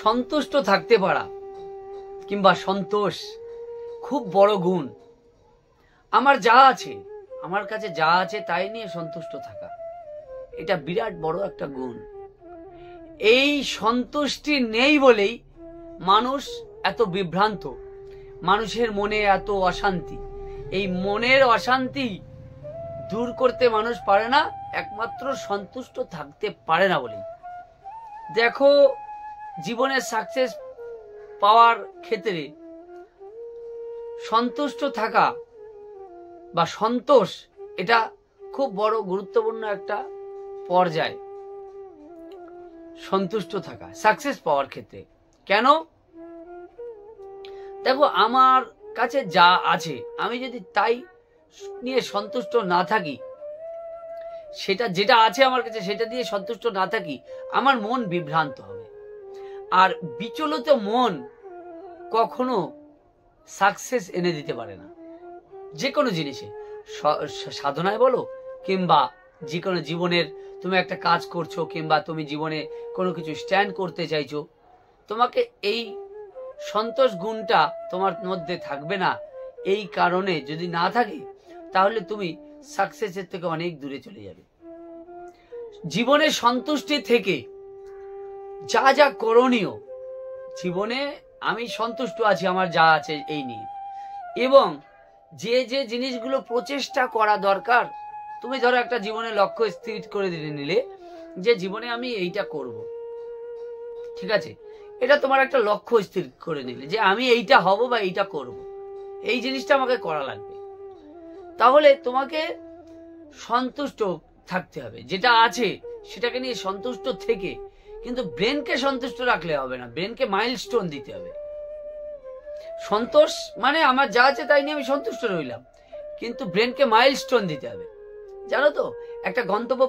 সন্তুষ্ট থাকতে পারা কিংবা সন্তোষ খুব বড় গুণ। আমার যা আছে, আমার কাছে যা আছে তাই নিয়ে সন্তুষ্ট থাকা, এটা বিরাট বড় একটা গুণ। এই সন্তুষ্টি নেই বলেই মানুষ এত বিভ্রান্ত, মানুষের মনে এত অশান্তি। এই মনের অশান্তি দূর করতে মানুষ পারে না, একমাত্র সন্তুষ্ট থাকতে পারে না বলেই। দেখো, জীবনের সাকসেস পাওয়ার ক্ষেত্রে সন্তুষ্ট থাকা বা সন্তোষ এটা খুব বড় গুরুত্বপূর্ণ একটা পর্যায়। সন্তুষ্ট থাকা সাকসেস পাওয়ার ক্ষেত্রে কেন? দেখো, আমার কাছে যা আছে আমি যদি তাই নিয়ে সন্তুষ্ট না থাকি, সেটা যেটা আছে আমার কাছে সেটা দিয়ে সন্তুষ্ট না থাকি, আমার মন বিভ্রান্ত হবে। আর বিচলিত মন কখনো সাকসেস এনে দিতে পারে না। যে কোনো জিনিসে, সাধনায় বলো কিংবা যে কোনো জীবনের তুমি একটা কাজ করছো কিংবা তুমি জীবনে কোনো কিছু স্ট্যান্ড করতে চাইছো, তোমাকে এই সন্তোষ গুণটা তোমার মধ্যে থাকবে না। এই কারণে যদি না থাকে তাহলে তুমি সাকসেসের থেকে অনেক দূরে চলে যাবে। জীবনে সন্তুষ্টি থেকে যা যা করণীয়, জীবনে আমি সন্তুষ্ট আছি আমার যা আছে এই নিয়ে, এবং যে যে জিনিসগুলো প্রচেষ্টা করা দরকার, তুমি ধরো একটা জীবনে লক্ষ্য স্থির করে নিলে যে জীবনে আমি এইটা করব, ঠিক আছে, এটা তোমার একটা লক্ষ্য স্থির করে নিলে যে আমি এইটা হব বা এইটা করব, এই জিনিসটা আমাকে করা লাগবে। তাহলে তোমাকে সন্তুষ্ট থাকতে হবে, যেটা আছে সেটাকে নিয়ে সন্তুষ্ট থেকে, কিন্তু ব্রেনকে সন্তুষ্ট রাখলে হবে না, ব্রেনকে মাইলস্টোন দিতে হবে। সন্তোষ মানে আমার যা আছে তাই নিয়ে আমি সন্তুষ্ট রইলাম, কিন্তু ব্রেনকে মাইলস্টোন দিতে হবে। জানো তো, একটা গন্তব্য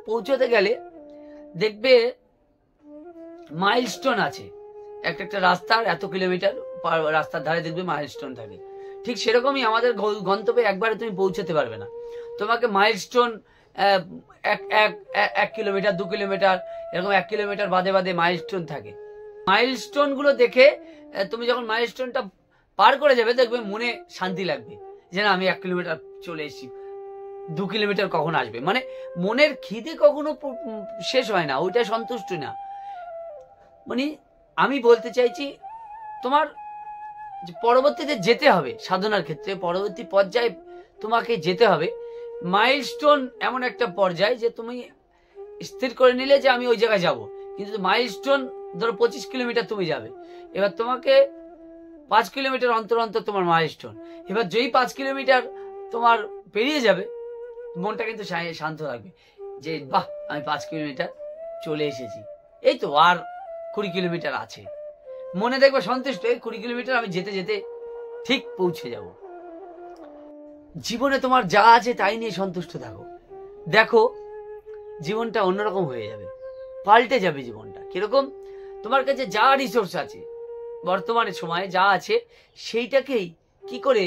পৌঁছতে গেলে দেখবে মাইলস্টোন আছে, একটা রাস্তার এত কিলোমিটার রাস্তার ধারে দেখবে মাইলস্টোন থাকে। ঠিক সেরকমই আমাদের গন্তব্যে একবারে তুমি পৌঁছতে পারবে না, তোমাকে মাইলস্টোন 1 কিলোমিটার 2 কিলোমিটার এরকম 1 কিলোমিটার বাদে বাদে মাইলস্টোন থাকে। মাইলস্টোন গুলো দেখে তুমি যখন মাইলস্টোনটা পার করে যাবে দেখবে মনে শান্তি লাগবে যে না আমি 1 কিলোমিটার চলে এসেছি। 2 কিলোমিটার কখন আসবে, মানে মনের খিদে কখনো শেষ হয় না, ওইটা সন্তুষ্টি না। মানে আমি বলতে চাইছি তোমার পরবর্তীতে যেতে হবে, সাধনার ক্ষেত্রে পরবর্তী পর্যায়ে তোমাকে যেতে হবে। মাইলস্টোন এমন একটা পর্যায় যে তুমি স্থির করে নিলে যে আমি ওই জায়গায় যাব, কিন্তু মাইলস্টোন ধরো 25 কিলোমিটার তুমি যাবে, এবার তোমাকে 5 কিলোমিটার অন্তর অন্তর তোমার মাইলস্টোন। এবার যেই 5 কিলোমিটার তোমার পেরিয়ে যাবে, মনটা কিন্তু শান্ত থাকবে যে বাহ আমি 5 কিলোমিটার চলে এসেছি, এই তো আর 20 কিলোমিটার আছে। মনে দেখবে সন্তুষ্ট, এই 20 কিলোমিটার আমি যেতে যেতে ঠিক পৌঁছে যাব। জীবনে তোমার যা আছে তাই নিয়ে সন্তুষ্ট থাকো, দেখো জীবনটা অন্যরকম হয়ে যাবে, পাল্টে যাবে জীবনটা। কিরকম? তোমার কাছে যা রিসোর্স আছে বর্তমানে সময়ে যা আছে সেইটাকেই কি করে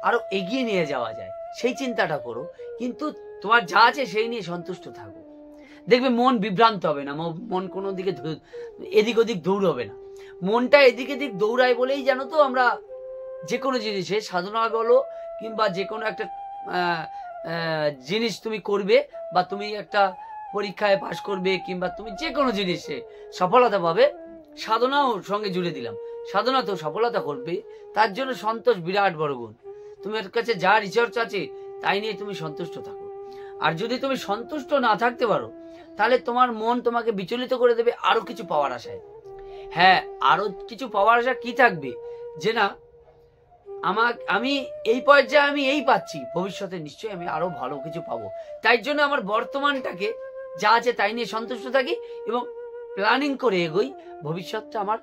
আরো এগিয়ে নিয়ে যাওয়া যায় সেই চিন্তাটা করো, কিন্তু তোমার যা আছে সেই নিয়ে সন্তুষ্ট থাকো। দেখবে মন বিভ্রান্ত হবে না, মন কোনো দিকে এদিক ওদিক দৌড়বে না। মনটা এদিক এদিক দৌড়ায় বলেই জানো তো আমরা যে কোনো জিনিসে সাধনা বলো কিংবা যে কোনো একটা জিনিস তুমি করবে বা তুমি একটা পরীক্ষায় পাশ করবে কিংবা তুমি যে কোনো জিনিসে সফলতা পাবে, সাধনাও সঙ্গে জুড়ে দিলাম, সাধনা তো সফলতা করবে, তার জন্য সন্তোষ বিরাট বড় গুণ। তোমার কাছে যা রিসার্চ আছে তাই নিয়ে তুমি সন্তুষ্ট থাকো। আর যদি তুমি সন্তুষ্ট না থাকতে পারো তাহলে তোমার মন তোমাকে বিচলিত করে দেবে আরো কিছু পাওয়ার আশায়। হ্যাঁ, আরো কিছু পাওয়ার আশা কি থাকবে যে না আমি এই পর্যায়ে আমি এই পাচ্ছি, ভবিষ্যতে নিশ্চয়ই আমি আরো ভালো কিছু পাবো। তাই জন্য আমার বর্তমানটাকে যা আছে তাই নিয়ে সন্তুষ্ট থাকি এবং প্ল্যানিং করে এগোই ভবিষ্যৎটা আমার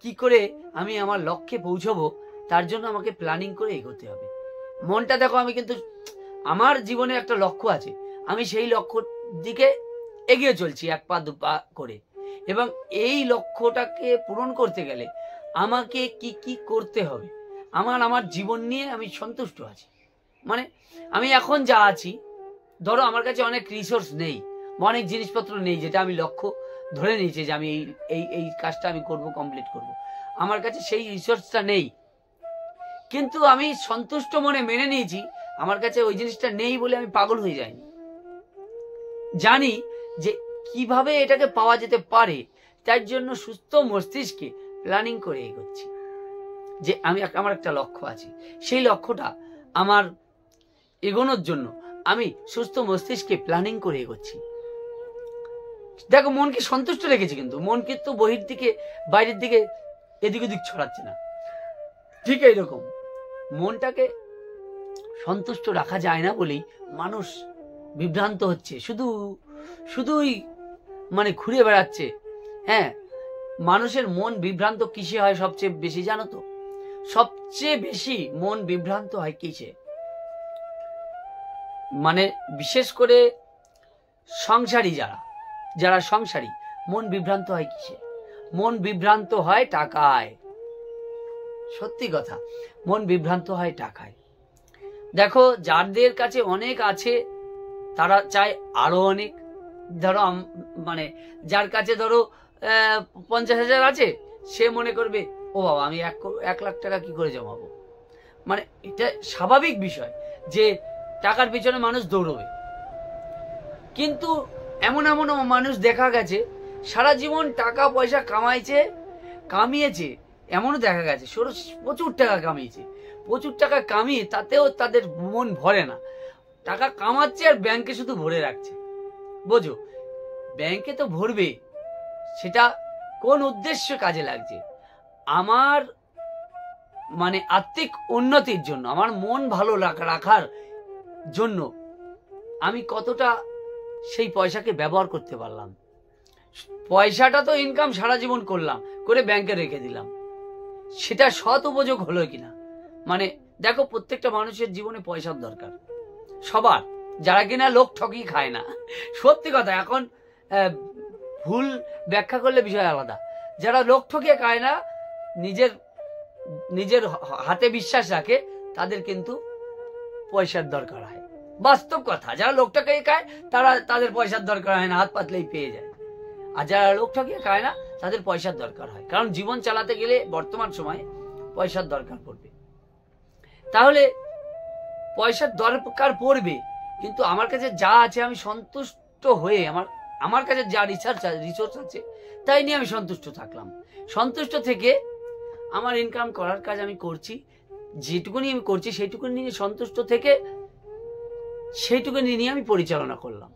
কি করে আমি আমার লক্ষ্যে পৌঁছবো, তার জন্য আমাকে প্ল্যানিং করে এগোতে হবে। মনটা দেখো, আমি কিন্তু আমার জীবনে একটা লক্ষ্য আছে, আমি সেই লক্ষ্যর দিকে এগিয়ে চলছি 1 পা 2 পা করে, এবং এই লক্ষ্যটাকে পূরণ করতে গেলে আমাকে কি কি করতে হবে, আমার জীবন নিয়ে আমি সন্তুষ্ট আছি। মানে আমি এখন যা আছি, ধরো আমার কাছে অনেক রিসোর্স নেই, অনেক জিনিসপত্র নেই যেটা আমি লক্ষ্য ধরে নিয়েছে যে আমি এই এই এই কাজটা আমি করব, কমপ্লিট করব। আমার কাছে সেই রিসোর্সটা নেই, কিন্তু আমি সন্তুষ্ট মনে মেনে নিয়েছি আমার কাছে ওই জিনিসটা নেই বলে আমি পাগল হয়ে যাইনি। জানি যে কিভাবে এটাকে পাওয়া যেতে পারে, তার জন্য সুস্থ মস্তিষ্কে প্ল্যানিং করে এগোচ্ছি যে আমার একটা লক্ষ্য আছে, সেই লক্ষ্যটা আমার এগোনোর জন্য আমি সুস্থ মস্তিষ্কে প্ল্যানিং করে এগোচ্ছি। দেখো, মনকে সন্তুষ্ট রেখেছি, কিন্তু মন কিন্তু বহির দিকে বাইরের দিকে এদিক ওদিক ছড়াচ্ছে না। ঠিক এইরকম মনটাকে সন্তুষ্ট রাখা যায় না বলেই মানুষ বিভ্রান্ত হচ্ছে, শুধুই মানে ঘুরে বেড়াচ্ছে। হ্যাঁ, মানুষের মন বিভ্রান্ত কিসে হয় সবচেয়ে বেশি জানো তো? সবচেয়ে বেশি মন বিভ্রান্ত হয় কিসে? মানে বিশেষ করে সংসারী যারা সংসারী, মন বিভ্রান্ত হয় কিসে? মন বিভ্রান্ত হয় টাকায়। সত্যি কথা, মন বিভ্রান্ত হয় টাকায়। দেখো, যাদের কাছে অনেক আছে তারা চায় আরো অনেক। ধরো মানে যার কাছে ধরো 50,000 আছে, সে মনে করবে ও বাবা আমি 1 লাখ টাকা কি করে জমাবো। মানে এটা স্বাভাবিক বিষয় যে টাকার পিছনে মানুষ দৌড়বে, কিন্তু এমন মানুষ দেখা গেছে সারা জীবন টাকা পয়সা কামিয়েছে, এমনও দেখা গেছে প্রচুর টাকা কামিয়েছে, প্রচুর টাকা কামিয়ে তাতেও তাদের মন ভরে না। টাকা কামাচ্ছে আর ব্যাংকে শুধু ভরে রাখছে। বোঝো, ব্যাংকে তো ভরবে, সেটা কোন উদ্দেশ্যে কাজে লাগছে? আমার মানে আত্মিক উন্নতির জন্য, আমার মন ভালো রাখার জন্য আমি কতটা সেই পয়সাকে ব্যবহার করতে পারলাম। পয়সাটা তো ইনকাম সারা জীবন করলাম, করে ব্যাংকে রেখে দিলাম, সেটা সৎ উপযোগ হলো কিনা? মানে দেখো, প্রত্যেকটা মানুষের জীবনে পয়সার দরকার, সবার, যারা কিনা লোক ঠকিয়ে খায় না। সত্যি কথা, এখন ভুল ব্যাখ্যা করলে বিষয় আলাদা। যারা লোক ঠকিয়ে খায় না, নিজের হাতে বিশ্বাস রাখে, তাদের কিন্তু পয়সার দরকার হয়। বাস্তব কথা, যারা লোক ঠকিয়ে খায় তাদের পয়সার দরকার হয় না, হাত পাতলেই পেয়ে যায়। আর যারা লোক ঠকিয়ে খায় না, তাদের পয়সার দরকার হয়, কারণ জীবন চালাতে গেলে বর্তমান সময়ে পয়সার দরকার পড়বে। তাহলে পয়সার দরকার পড়বে, কিন্তু আমার কাছে যা আছে আমি সন্তুষ্ট হয়ে, আমার কাছে যা রিসোর্স আছে তাই নিয়ে আমি সন্তুষ্ট থাকলাম। সন্তুষ্ট থেকে আমার ইনকাম করার কাজ আমি করছি, যেটুকুনি আমি করছি সেইটুকুনি নিয়ে সন্তুষ্ট থেকে সেইটুকুনি নিয়ে আমি পরিচালনা করলাম।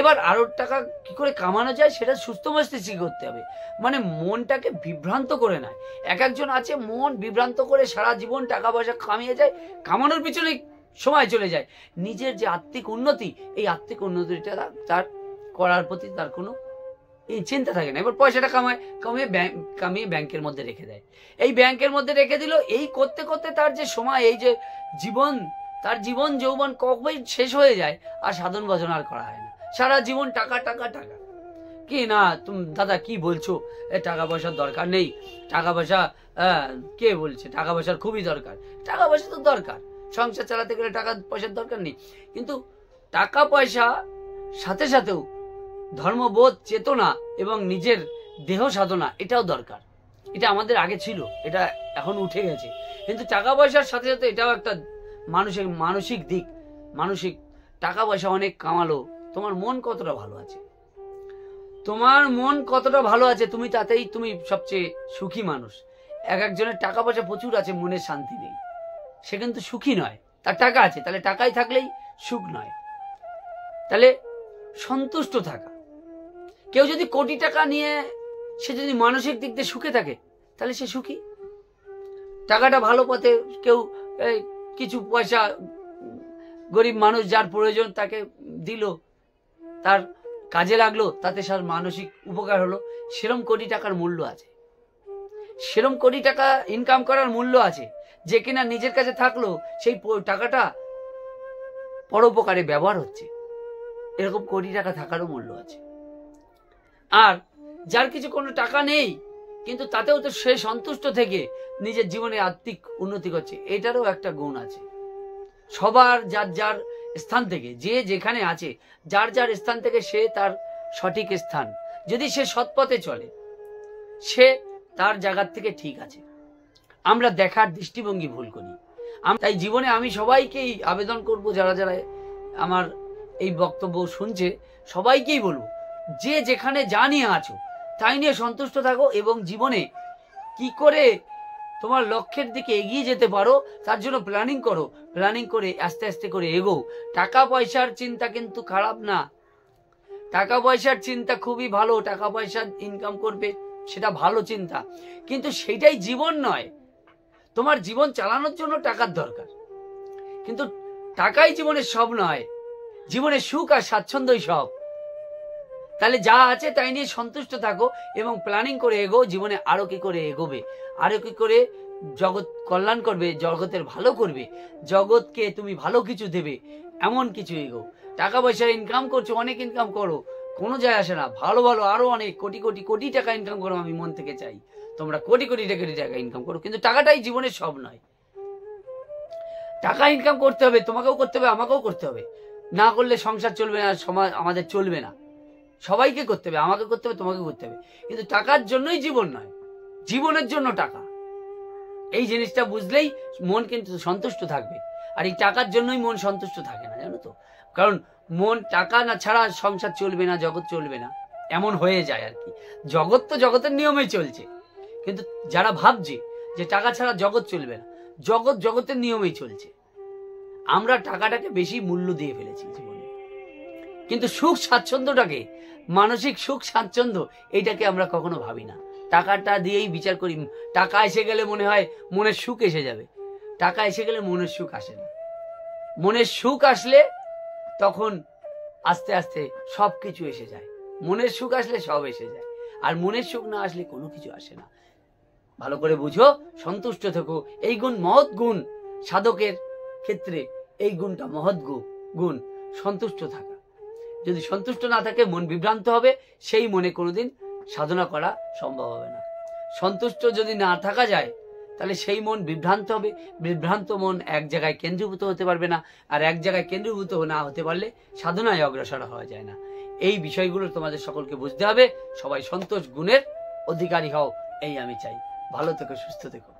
এবার আরো টাকা কি করে কামানো যায় সেটা সুস্থ মস্তিষ্কে করতে হবে, মানে মনটাকে বিভ্রান্ত করে নয়। একজন আছে মন বিভ্রান্ত করে সারা জীবন টাকা পয়সা কামিয়ে যায়, কামানোর পিছনে সময় চলে যায়, নিজের যে আত্মিক উন্নতি, এই আত্মিক উন্নতিটা তার করার প্রতি তার কোনো চিন্তা থাকে না। এবার পয়সাটা কামিয়ে ব্যাংকের মধ্যে রেখে দেয়। এই ব্যাংকের মধ্যে রেখে দিল, এই করতে করতে তার যে সময়, এই যে তার জীবন যৌবন কবে শেষ হয়ে যায়, আর সাধন ভজন আর করা হয় না। সারা জীবন টাকা টাকা টাকা। কি না তুমি দাদা কি বলছো, টাকা পয়সার দরকার নেই? টাকা পয়সা কে বলছে? টাকা পয়সার খুবই দরকার। টাকা পয়সা তো দরকার, সংসার চালাতে গেলে টাকা পয়সার দরকার নেই, কিন্তু টাকা পয়সা সাথে সাথেও ধর্মবোধ, চেতনা এবং নিজের দেহ সাধনা এটাও দরকার। এটা আমাদের আগে ছিল, এটা এখন উঠে গেছে, কিন্তু টাকা পয়সার সাথে সাথে এটাও একটা মানসিক দিক। টাকা পয়সা অনেক কামালো, তোমার মন কতটা ভালো আছে? তোমার মন কতটা ভালো আছে তুমি তাতেই তুমি সবচেয়ে সুখী মানুষ। একজনের টাকা পয়সা প্রচুর আছে, মনের শান্তি নেই, সে কিন্তু সুখী নয়। তার টাকা আছে, তাহলে টাকাই থাকলেই সুখ নয়। তাহলে সন্তুষ্ট থাকা। কেউ যদি কোটি টাকা নিয়ে সে যদি মানসিক দিক দিয়ে সুখে থাকে, তাহলে সে সুখী। টাকাটা ভালো পথে কেউ কিছু পয়সা গরিব মানুষ যার প্রয়োজন তাকে দিল, তার কাজে লাগলো, তাতে তার মানসিক উপকার হলো, সেরম কোটি টাকার মূল্য আছে, সেরম কোটি টাকা ইনকাম করার মূল্য আছে। যে কিনা নিজের কাছে থাকলো, সেই টাকাটা পরোপকারে ব্যবহার হচ্ছে, এরকম কোটি টাকা থাকারও মূল্য আছে। আর যার কিছু কোনো টাকা নেই, কিন্তু তাতেও তো সে সন্তুষ্ট থেকে নিজের জীবনে আত্মিক উন্নতি করছে, এটারও একটা গুণ আছে। সবার যার স্থান থেকে, যে যেখানে আছে, যার স্থান থেকে সে তার সঠিক স্থান, যদি সে সৎ পথে চলে, সে তার জায়গার থেকে ঠিক আছে। আমরা দেখার দৃষ্টিভঙ্গি ভুল করি। তাই জীবনে আমি সবাইকেই আবেদন করব, যারা যারা আমার এই বক্তব্য শুনছে সবাইকেই বলবো, যে যেখানে যা নিয়ে আছো তাই নিয়ে সন্তুষ্ট থাকো, এবং জীবনে কি করে তোমার লক্ষ্যের দিকে এগিয়ে যেতে পারো তার জন্য প্ল্যানিং করো। প্ল্যানিং করে আস্তে আস্তে করে এগো। টাকা পয়সার চিন্তা কিন্তু খারাপ না, টাকা পয়সার চিন্তা খুবই ভালো। টাকা পয়সা ইনকাম করবে সেটা ভালো চিন্তা, কিন্তু সেটাই জীবন নয়। তোমার জীবন চালানোর জন্য টাকার দরকার, কিন্তু টাকাই জীবনের সব নয়। জীবনের সুখ আর স্বাচ্ছন্দ্যই সব। তাহলে যা আছে তাই নিয়ে সন্তুষ্ট থাকো এবং প্ল্যানিং করে এগো। জীবনে আরো কি করে এগোবে, আরো কি করে জগৎ কল্যাণ করবে, জগতের ভালো করবে, জগৎকে তুমি ভালো কিছু দেবে, এমন কিছু এগো। টাকা পয়সা ইনকাম করছো, অনেক ইনকাম করো, কোনো যায় আসে না। ভালো ভালো আরো অনেক কোটি কোটি কোটি টাকা ইনকাম করো। আমি মন থেকে চাই তোমরা কোটি কোটি টাকা ইনকাম করো, কিন্তু টাকাটাই জীবনের সব নয়। টাকা ইনকাম করতে হবে, তোমাকেও করতে হবে, আমাকেও করতে হবে। না করলে সংসার চলবে না, সমাজ আমাদের চলবে না। সবাইকে করতে হবে, আমাকে করতে হবে, তোমাকে করতে হবে, কিন্তু টাকার জন্যই জীবন নয়, জীবনের জন্য টাকা। এই জিনিসটা বুঝলেই মন কিন্তু সন্তুষ্ট থাকবে। আর এই টাকার জন্যই মন সন্তুষ্ট থাকে না, জানো তো। কারণ মন টাকা না ছাড়া সংসার চলবে না, জগৎ চলবে না, এমন হয়ে যায় আর কি। জগৎ তো জগতের নিয়মেই চলছে, কিন্তু যারা ভাবছে যে টাকা ছাড়া জগৎ চলবে না, জগৎ জগতের নিয়মেই চলছে। আমরা টাকাটাকে বেশি মূল্য দিয়ে ফেলেছি জীবনে, কিন্তু সুখ স্বাচ্ছন্দ্যটাকে, মানসিক সুখ স্বাচ্ছন্দ্য, এইটাকে আমরা কখনো ভাবি না। টাকাটা দিয়েই বিচার করি। টাকা এসে গেলে মনে হয় মনের সুখ এসে যাবে। টাকা এসে গেলে মনের সুখ আসে না। মনের সুখ আসলে তখন আস্তে আস্তে সবকিছু এসে যায়। মনের সুখ আসলে সব এসে যায়, আর মনের সুখ না আসলে কোনো কিছু আসে না। ভালো করে বুঝো, সন্তুষ্ট থেকো। এই গুণ মহৎ গুণ, সাধকের ক্ষেত্রে এই গুণটা মহৎ গুণ, সন্তুষ্ট থাকা। যদি সন্তুষ্ট না থাকে মন বিভ্রান্ত হবে, সেই মনে কোনোদিন সাধনা করা সম্ভব হবে না। সন্তুষ্ট যদি না থাকা যায় তাহলে সেই মন বিভ্রান্ত হবে। বিভ্রান্ত মন এক জায়গায় কেন্দ্রীভূত হতে পারবে না, আর এক জায়গায় কেন্দ্রীভূত না হতে পারলে সাধনায় অগ্রসর হওয়া যায় না। এই বিষয়গুলো তোমাদের সকলকে বুঝতে হবে। সবাই সন্তোষ গুণের অধিকারী হও, এই আমি চাই। ভালো থেকো, সুস্থ থেকো।